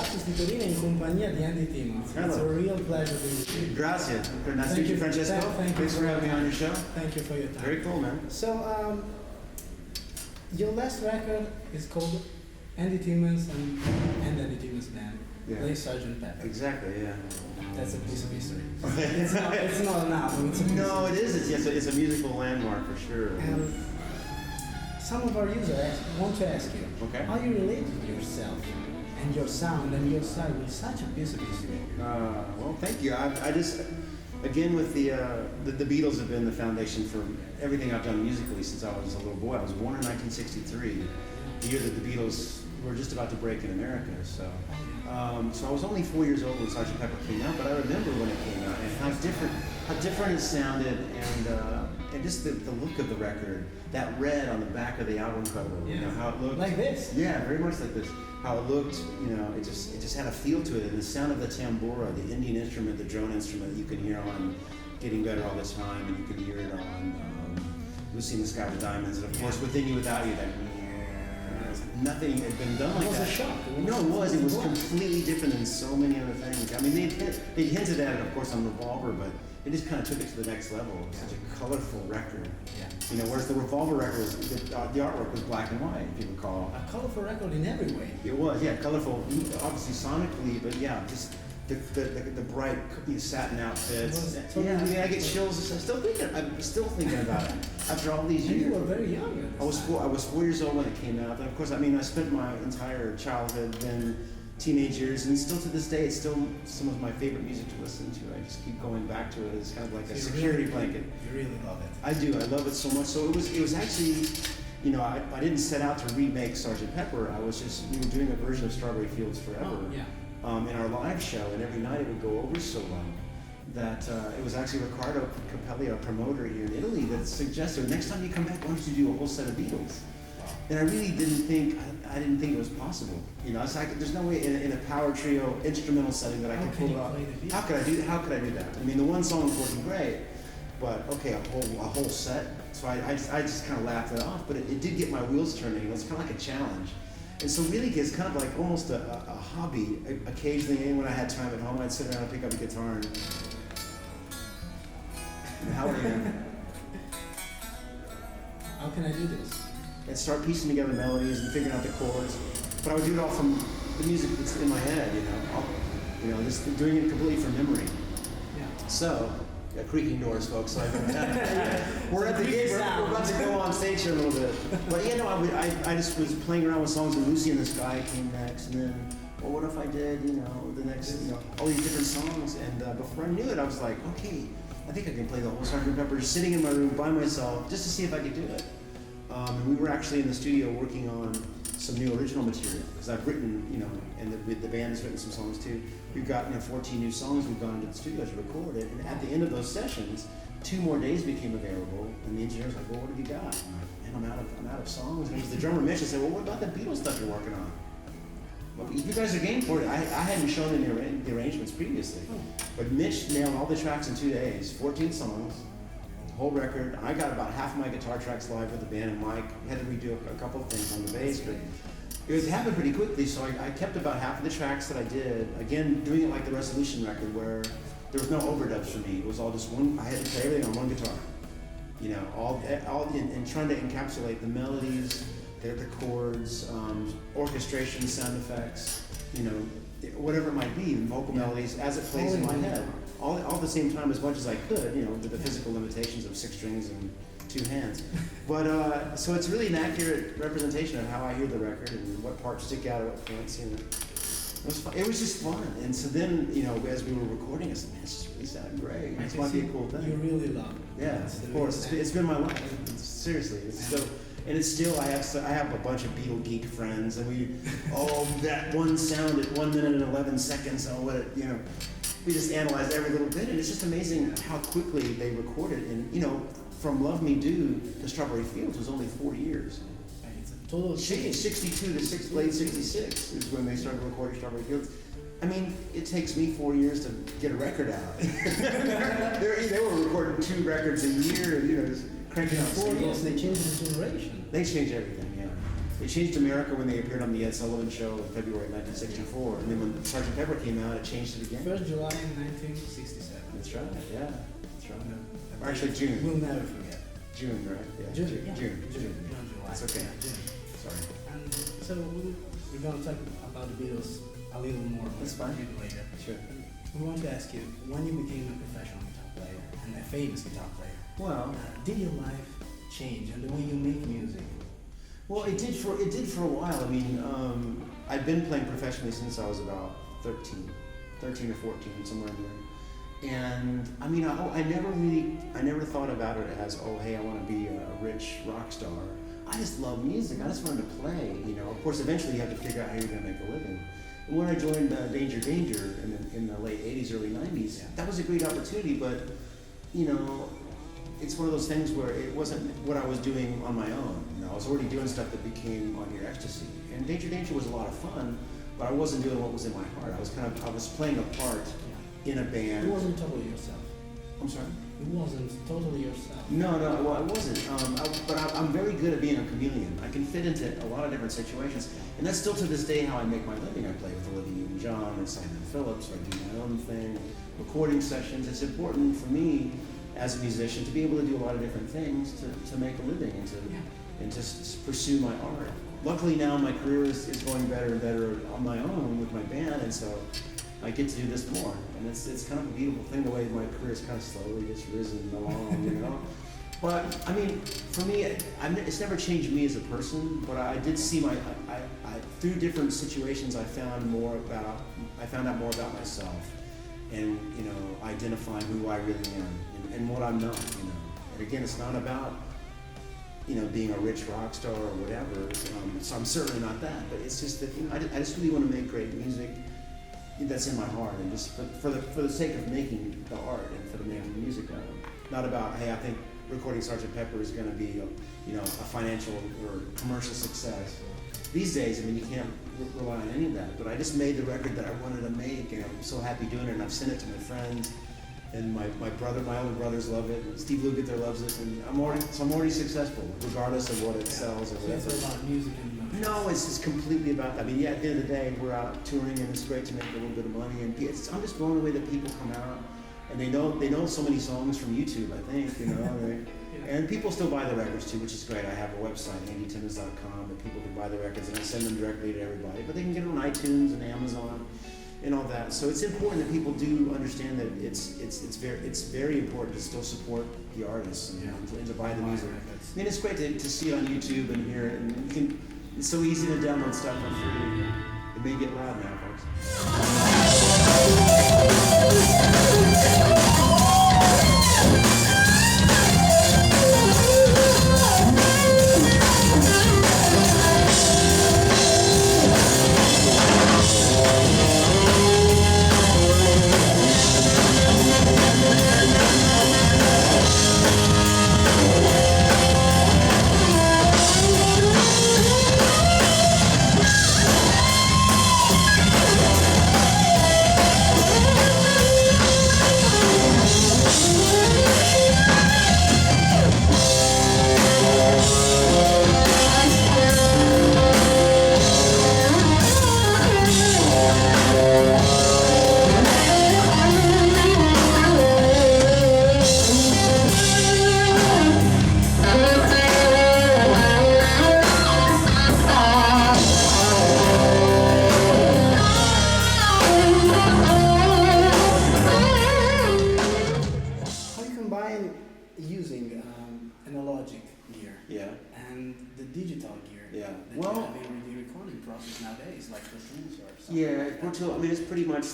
Lapsus di Torino in compagnia di Andy Timmons. It's a real pleasure to meet you. Grazie. Nice to meet you, Francesco. Thanks for having me on your show. Thank you for your time. Very cool, man. So, your last record is called Andy Timmons and Andy Timmons Band. Yeah. Play Sgt.Pepper. Exactly, yeah. That's a piece of history. It's not an album. It's a piece No, it is. It's a musical landmark for sure. Some of our users want to ask you, how you relate to yourself and your sound and your style with such a piece of history? Well, thank you. I just, again, with the Beatles have been the foundation for everything I've done musically since I was a little boy. I was born in 1963, the year that the Beatles were just about to break in America. So I was only 4 years old when Sgt. Pepper came out, but I remember when it came out and how different it sounded, and just the look of the record, that red on the back of the album cover, you know, how it looked. Like this? Yeah, very much like this. How it looked, you know, it just had a feel to it, and the sound of the tambura, the Indian instrument, the drone instrument that you can hear on Getting Better All the Time, and you can hear it on Lucy in the Sky with Diamonds, and of course Within You Without You, that nothing had been done like that. It was a shock. No, it was. It was completely different than so many other things. I mean, they hinted at it, of course, on Revolver, but it just kind of took it to the next level. It was such a colorful record. Yeah. You know, whereas the Revolver record was, the artwork was black and white, if you recall. A colorful record in every way. It was, yeah, colorful, obviously sonically, but yeah, just the bright satin outfits. Yeah, I mean, I get chills. I'm still thinking about it after all these years. And you were very young. I was 4 years old when it came out. And of course, I mean, I spent my entire childhood, then teenage years, and still to this day, it's still some of my favorite music to listen to. I just keep going back to it. It's kind of like a security blanket. You really love it. I do. I love it so much. So it was actually, you know, I didn't set out to remake Sgt. Pepper. I was just, we were doing a version of Strawberry Fields Forever. Oh, yeah. In our live show, and every night it would go over so well that it was actually Riccardo Cappelli, our promoter here in Italy, that suggested, next time you come back, why don't you do a whole set of Beatles? And I really didn't think it was possible. You know, it's like, there's no way in a power trio instrumental setting that I could pull it off. How could I do that? I mean, the one song was working great, but okay, a whole set. So I just kind of laughed it off, but it did get my wheels turning. It was kind of like a challenge. And so really it's kind of like almost a hobby. Occasionally, when I had time at home, I'd sit around and pick up a guitar and how are you? How can I do this? And start piecing together melodies and figuring out the chords. But I would do it all from the music that's in my head, you know, just doing it completely from memory. Yeah. So, creaking doors, folks. So we're at the gig. We're about to go on stage here a little bit. But yeah, no, I just was playing around with songs, and Lucy in the Sky came next, and then, well, what if I did, you know, the next, you know, all these different songs. And before I knew it, I was like, okay, I think I can play the whole Sgt. Pepper, sitting in my room by myself, just to see if I could do it. And we were actually in the studio working on some new original material, because I've written, you know, and the band has written some songs too. We've got, 14 new songs. We've gone to the studio to record it, and at the end of those sessions, 2 more days became available, and the engineer was like, well, what have you got? And I'm out of songs. And it was the drummer Mitch, and said, well, what about the Beatles stuff you're working on? Well, you guys are game for it. I hadn't shown him the arrangements previously, but Mitch nailed all the tracks in 2 days, 14 songs. Whole record. I got about half of my guitar tracks live with the band, and Mike had to redo a couple of things on the bass, but it happened pretty quickly, so I kept about half of the tracks that I did, again, doing it like the Resolution record, where there was no overdubs for me. It was all just one, I had to play everything on one guitar. You know, all and trying to encapsulate the melodies, the chords, orchestration, sound effects, you know, whatever it might be, vocal melodies, as it plays in my head. All at the same time, as much as I could, you know, with the physical limitations of 6 strings and 2 hands. But, so it's really an accurate representation of how I hear the record and what parts stick out at what points, you know. It was fun. It was just fun. And so then, you know, as we were recording, I said, man, this just really sounded great. This might be a cool thing. You really love it. Yeah, of course. It's been my life. Seriously. It's still, and it's still, I have a bunch of Beatle geek friends, and that one sound at 1 minute and 11 seconds, we just analyze every little bit, and it's just amazing how quickly they recorded. And, you know, from Love Me Do to Strawberry Fields was only 4 years. It's a total 62 to late 66 is when they started recording Strawberry Fields. I mean, it takes me 4 years to get a record out. They were recording 2 records a year, and, you know, just cranking out 4 years, they changed the generation. They changed everything, yeah. They changed America when they appeared on the Ed Sullivan Show in February 1964, and then when Sgt. Pepper came out, it changed it again. 1st July 1967. That's right, yeah, that's right. No, Or actually June. We'll never forget. June, right? Yeah. June. Not June. July. That's okay. Yeah, June. Sorry. And so we're going to talk about the Beatles a little more. That's fine. Later. Sure. We want to ask you, when you became a professional guitar player and a famous guitar player, Well, did your life change and the way you make music? well, it did for a while. I mean, I've been playing professionally since I was about 13 or 14, somewhere in there. And I mean, I never thought about it as, oh, hey, I want to be a rich rock star. I just love music. I just wanted to play. You know, of course, eventually you have to figure out how you're going to make a living. And when I joined Danger in the late 80s, early 90s, that was a great opportunity. But you know, it's one of those things where it wasn't what I was doing on my own. You know, I was already doing stuff that became On Your Ecstasy. And Danger was a lot of fun, but I wasn't doing what was in my heart. I was playing a part in a band. It wasn't totally yourself. I'm sorry? It wasn't totally yourself. No, well, I wasn't. But I'm very good at being a chameleon. I can fit into a lot of different situations. And that's still to this day how I make my living. I play with Olivia Newton-John and Simon Phillips. I do my own thing, recording sessions. It's important for me as a musician to be able to do a lot of different things to make a living and to pursue my art. Luckily now my career is going better and better on my own with my band, and so I get to do this more. And it's kind of a beautiful thing, the way my career is kind of slowly just risen along, you know. But I mean, for me, it's never changed me as a person. But I did see through different situations, I found out more about myself, and you know, identifying who I really am and what I'm not. You know, and again, it's not about being a rich rock star or whatever. So I'm certainly not that. But it's just that I just really want to make great music that's in my heart, and just for the sake of making the art and for the making the music. Not about, hey, I think recording Sgt. Pepper is going to be a financial or commercial success. These days, I mean, you can't rely on any of that. But I just made the record that I wanted to make, and I'm so happy doing it. And I've sent it to my friends, and my older brothers love it. And Steve Lukather loves it, and I'm already successful, regardless of what it sells or whatever. It's about music and emotions. No, it's just completely about that. I mean, yeah, at the end of the day, we're out touring, and it's great to make a little bit of money. And I'm just blown away that people come out and they know so many songs from YouTube. I think and people still buy the records too, which is great. I have a website, andytimmons.com, that people can buy the records, and I send them directly to everybody. But they can get it on iTunes and Amazon and all that. So it's important that people do understand that it's very important to still support the artists and to buy the music. I mean, it's great to see it on YouTube and hear it, and it's so easy to download stuff for free. It may get loud now, folks.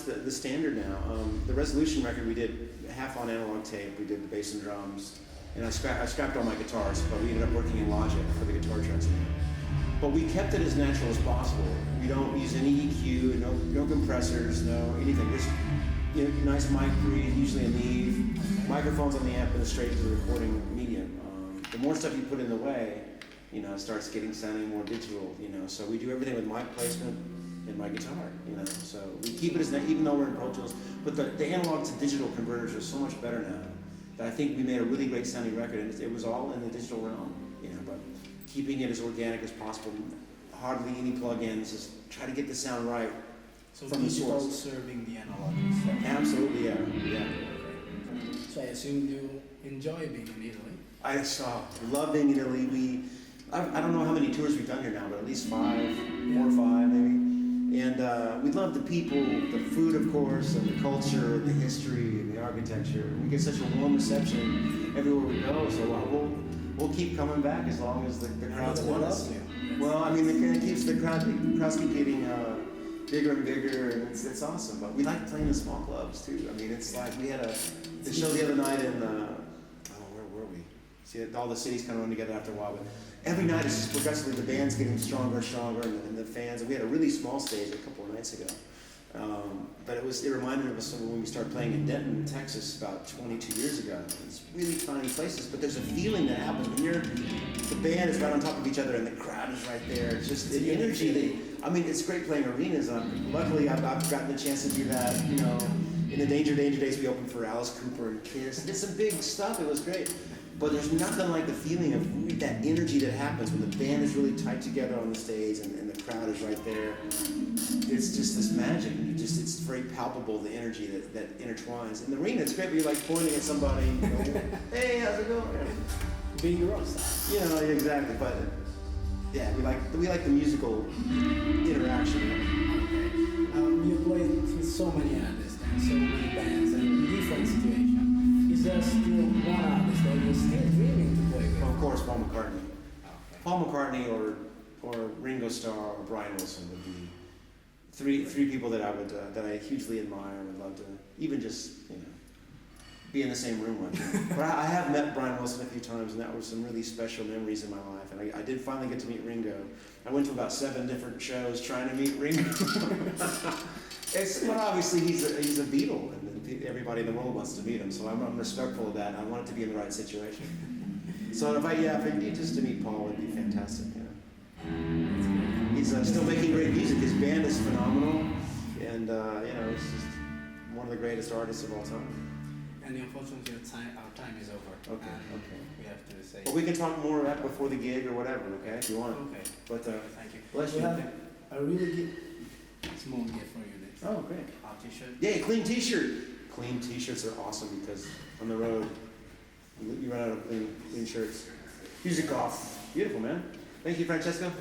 The standard now. The Resolution record, we did half on analog tape. We did the bass and drums, and I scrapped all my guitars, but we ended up working in Logic for the guitar transfer. But we kept it as natural as possible. We don't use any EQ, no compressors, no anything. Just nice mic breathe, usually a Neve, microphones on the amp, and straight to the recording medium. The more stuff you put in the way, it starts sounding more digital. So we do everything with mic placement and my guitar, so we keep it as that, even though we're in Pro Tools. But the analog to digital converters are so much better now that I think we made a really great sounding record, and it was all in the digital realm, but keeping it as organic as possible. hardly any plugins, just try to get the sound right So from the digital source. serving the analog stuff. Absolutely, yeah. So I assume you enjoy being in Italy. I love being in Italy. I don't know how many tours we've done here now, but at least 4 or 5 maybe. And we love the people, the food, of course, and the culture, the history, and the architecture. We get such a warm reception everywhere we go, so we'll keep coming back as long as the crowds want us. Well, I mean, it keeps the crowds keep getting bigger and bigger, and it's awesome. But we like playing in small clubs too. I mean, it's like we had the show the other night in where were we? See, all the cities kind of run together after a while, but every night it's just progressively the band's getting stronger and stronger, and the fans. And we had a really small stage a couple of nights ago, but it reminded us of when we started playing in Denton, Texas, about 22 years ago. It's really tiny places, but there's a feeling that happens when the band is right on top of each other and the crowd is right there. It's just the energy. It's great playing arenas. Luckily, I've gotten the chance to do that. You know, in the Danger days, we opened for Alice Cooper and Kiss. Did some big stuff. It was great. But there's nothing like the feeling of that energy that happens when the band is really tight together on the stage and the crowd is right there. It's just this magic. It's very palpable, the energy that intertwines. In the arena, it's great when you're like pointing at somebody, you know, hey, how's it going? Being your own style. You know, exactly. But yeah, we like the musical interaction. Okay. You played with so many artists and so many bands and in different situations. Is there still one artist that you're still dreaming to play with? Well, of course, Paul McCartney. Okay. Paul McCartney or Ringo Starr or Brian Wilson would be three people that I hugely admire and would love to even just be in the same room with. But I have met Brian Wilson a few times, and that was some really special memories in my life. And I did finally get to meet Ringo. I went to about 7 different shows trying to meet Ringo. But obviously he's a Beatle, and everybody in the world wants to meet him. So I'm respectful of that, and I want it to be in the right situation. So if I need just to meet Paul would be fantastic. He's still making great music. His band is phenomenal, and he's just one of the greatest artists of all time. And unfortunately, our time is over. Okay. We have to say. Well, we can talk more before the gig or whatever, okay? If you want. Okay. But thank you. Bless we you. have a really small gift for you. This. Oh, great. Our t-shirt. Yeah, clean t-shirt. Clean t-shirts are awesome because on the road, you run out of clean shirts. Musicoff. Beautiful, man. Thank you, Francesco.